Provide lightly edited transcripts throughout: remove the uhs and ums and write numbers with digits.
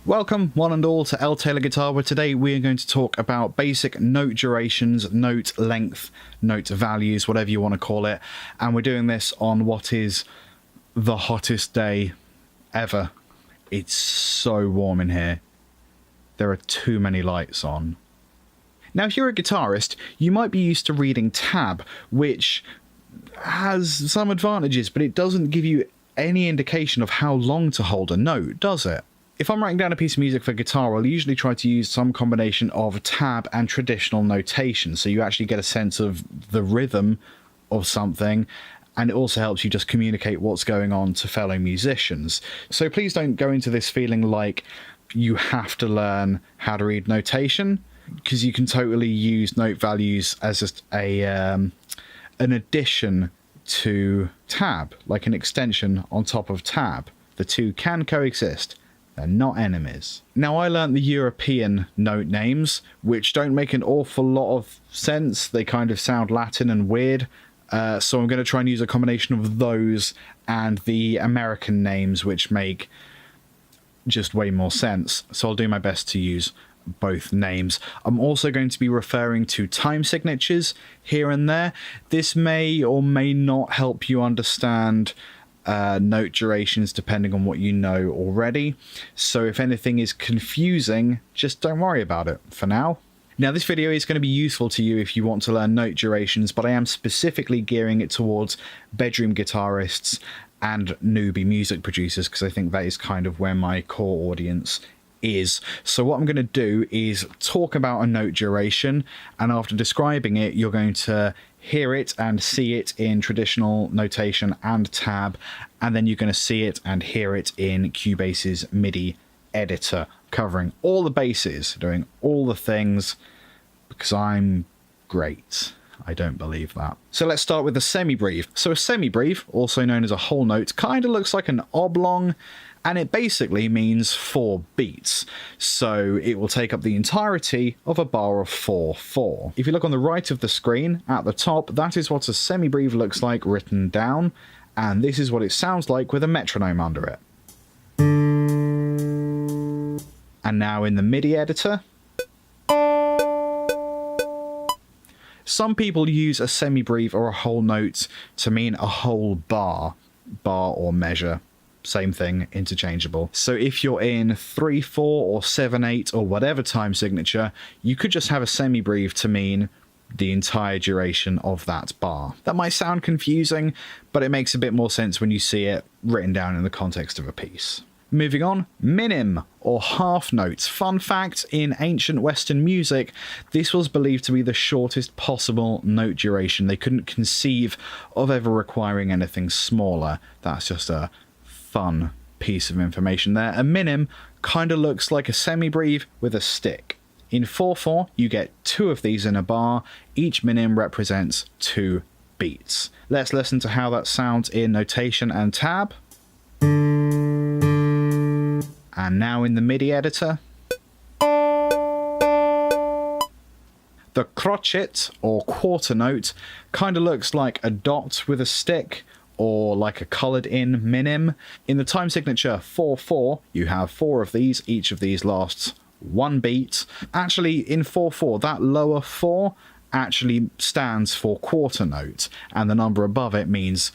Welcome one and all to L Taylor Guitar, where today we are going to talk about basic note durations, note length, note values, whatever you want to call it. And we're doing this on what is the hottest day ever. It's so warm in here. There are too many lights on. Now, if you're a guitarist, you might be used to reading tab, which has some advantages, but it doesn't give you any indication of how long to hold a note, does it? If I'm writing down a piece of music for guitar, I'll usually try to use some combination of tab and traditional notation, so you actually get a sense of the rhythm of something, and it also helps you just communicate what's going on to fellow musicians. So please don't go into this feeling like you have to learn how to read notation, because you can totally use note values as just an addition to tab, like an extension on top of tab. The two can coexist. They're not enemies. Now, I learnt the European note names, which don't make an awful lot of sense. They kind of sound Latin and weird. So I'm going to try and use a combination of those and the American names, which make just way more sense. So I'll do my best to use both names. I'm also going to be referring to time signatures here and there. This may or may not help you understand note durations depending on what you know already. So if anything is confusing, just don't worry about it for now. Now, this video is going to be useful to you if you want to learn note durations, but I am specifically gearing it towards bedroom guitarists and newbie music producers, because I think that is kind of where my core audience is. So what I'm going to do is talk about a note duration, and after describing it, you're going to hear it and see it in traditional notation and tab, and then you're going to see it and hear it in Cubase's MIDI editor, covering all the bases, doing all the things, because I'm great. I don't believe that. So let's start with the semibreve. So a semibreve, also known as a whole note, kind of looks like an oblong, and it basically means 4 beats. So it will take up the entirety of a bar of 4/4. If you look on the right of the screen at the top, that is what a semibreve looks like written down, and this is what it sounds like with a metronome under it. And now in the MIDI editor, some people use a semibreve or a whole note to mean a whole bar or measure. Same thing, interchangeable. So if you're in 3/4 or 7/8 or whatever time signature, you could just have a semibreve to mean the entire duration of that bar. That might sound confusing, but it makes a bit more sense when you see it written down in the context of a piece. Moving on, minim, or half notes. Fun fact, in ancient Western music, this was believed to be the shortest possible note duration. They couldn't conceive of ever requiring anything smaller. That's just a fun piece of information there. A minim kind of looks like a semibreve with a stick. In 4/4, you get 2 of these in a bar. Each minim represents 2 beats. Let's listen to how that sounds in notation and tab. And now in the MIDI editor. The crotchet, or quarter note, kind of looks like a dot with a stick, or like a coloured in minim. In the time signature 4/4, you have 4 of these. Each of these lasts 1 beat. Actually, in 4/4, that lower 4 actually stands for quarter note, and the number above it means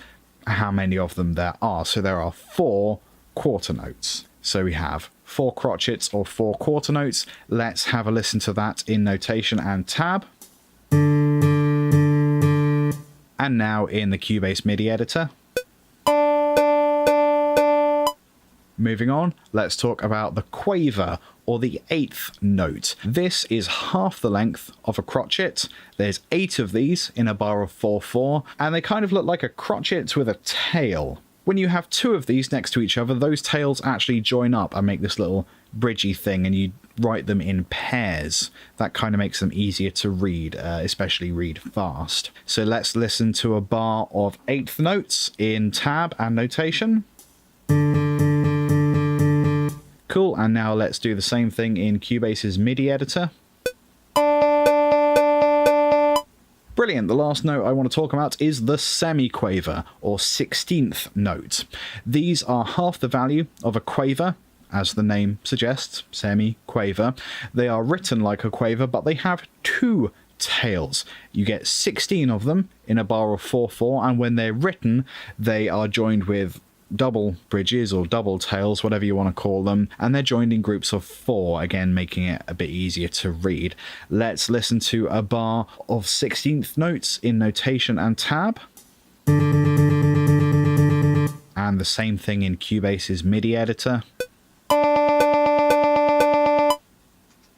how many of them there are. So there are 4 quarter notes. So we have 4 crotchets or 4 quarter notes. Let's have a listen to that in notation and tab. And now in the Cubase MIDI editor. Moving on, let's talk about the quaver, or the 8th note. This is half the length of a crotchet. There's 8 of these in a bar of 4/4, and they kind of look like a crotchet with a tail. When you have 2 of these next to each other, those tails actually join up and make this little bridgy thing, and you write them in pairs. That kind of makes them easier to read, especially read fast. So let's listen to a bar of 8th notes in tab and notation. Cool, and now let's do the same thing in Cubase's MIDI editor. Brilliant. The last note I want to talk about is the semiquaver, or 16th note. These are half the value of a quaver, as the name suggests, semi-quaver. They are written like a quaver, but they have two tails. You get 16 of them in a bar of 4/4, and when they're written, they are joined with double bridges or double tails, whatever you want to call them, and they're joined in groups of 4, again making it a bit easier to read. Let's listen to a bar of 16th notes in notation and tab. And the same thing in Cubase's MIDI editor.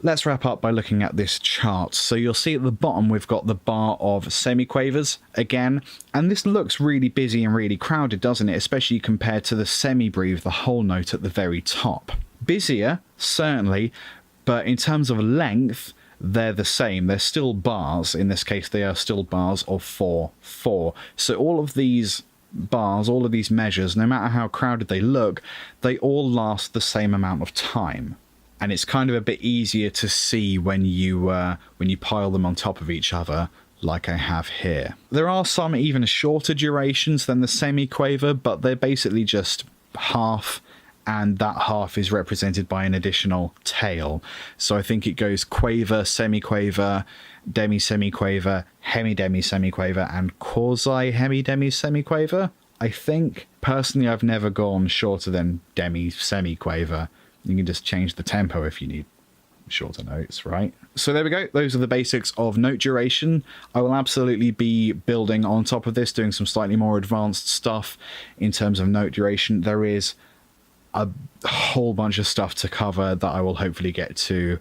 Let's wrap up by looking at this chart. So you'll see at the bottom we've got the bar of semiquavers again, and this looks really busy and really crowded, doesn't it? Especially compared to the Semibreve, the whole note at the very top. Busier, certainly, but in terms of length, they're the same. They're still bars. In this case, they are still bars of 4/4. So all of these bars, all of these measures, no matter how crowded they look, they all last the same amount of time. And it's kind of a bit easier to see when you pile them on top of each other, like I have here. There are some even shorter durations than the semi-quaver, but they're basically just half, and that half is represented by an additional tail. So I think it goes quaver, semi-quaver, demi-semi-quaver, hemi-demi-semi-quaver, and quasi-hemi-demi-semi-quaver, I think. Personally, I've never gone shorter than demi-semi-quaver. You can just change the tempo if you need shorter notes, right? So there we go. Those are the basics of note duration. I will absolutely be building on top of this, doing some slightly more advanced stuff in terms of note duration. There is a whole bunch of stuff to cover that I will hopefully get to,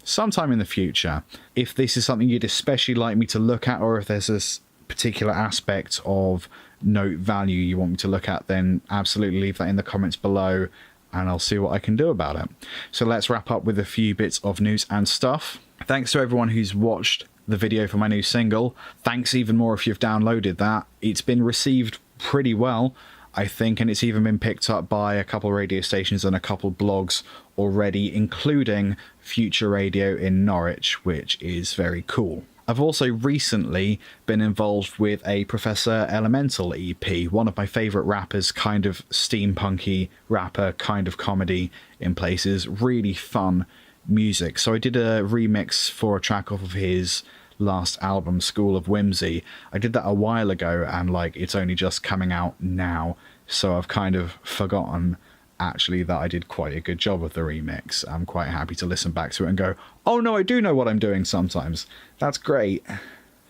sometime in the future. If this is something you'd especially like me to look at, or if there's a particular aspect of note value you want me to look at, then absolutely leave that in the comments below, and I'll see what I can do about it. So let's wrap up with a few bits of news and stuff. Thanks to everyone who's watched the video for my new single. Thanks even more if you've downloaded that. It's been received pretty well, I think, and it's even been picked up by a couple radio stations and a couple blogs already, including Future Radio in Norwich, which is very cool. I've also recently been involved with a Prof Elemental EP, one of my favourite rappers, kind of steampunky rapper, kind of comedy in places, really fun music. So I did a remix for a track off of his last album, School of Whimsy. I did that a while ago, and it's only just coming out now, so I've kind of forgotten actually that I did quite a good job of the remix. I'm quite happy to listen back to it and go, oh no, I do know what I'm doing sometimes. That's great.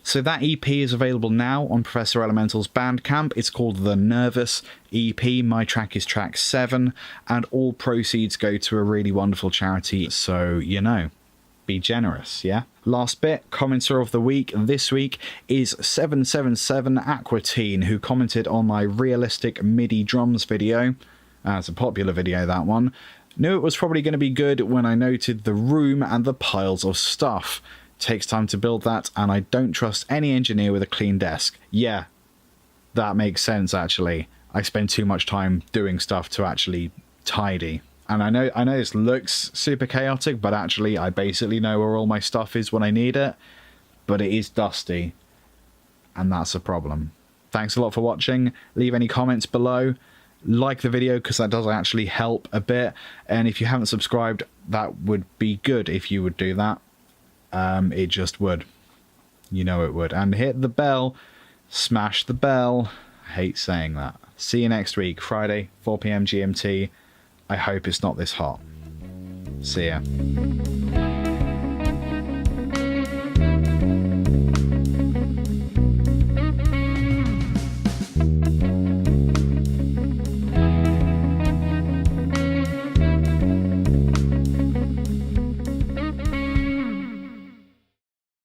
So that EP is available now on Professor Elemental's Bandcamp. It's called The Nervous EP. My track is track 7, and all proceeds go to a really wonderful charity, so be generous, yeah? Last bit, commenter of the week this week is 777 Aquatine, who commented on my realistic MIDI drums video. It's a popular video, that one. Knew it was probably going to be good when I noted the room and the piles of stuff. Takes time to build that, and I don't trust any engineer with a clean desk. Yeah, that makes sense, actually. I spend too much time doing stuff to actually tidy. And I know this looks super chaotic, but actually I basically know where all my stuff is when I need it. But it is dusty, and that's a problem. Thanks a lot for watching. Leave any comments below. Like the video, because that does actually help a bit. And if you haven't subscribed, that would be good if you would do that. It just would. You know it would. And hit the bell. Smash the bell. I hate saying that. See you next week, Friday, 4 PM GMT. I hope it's not this hot. See ya.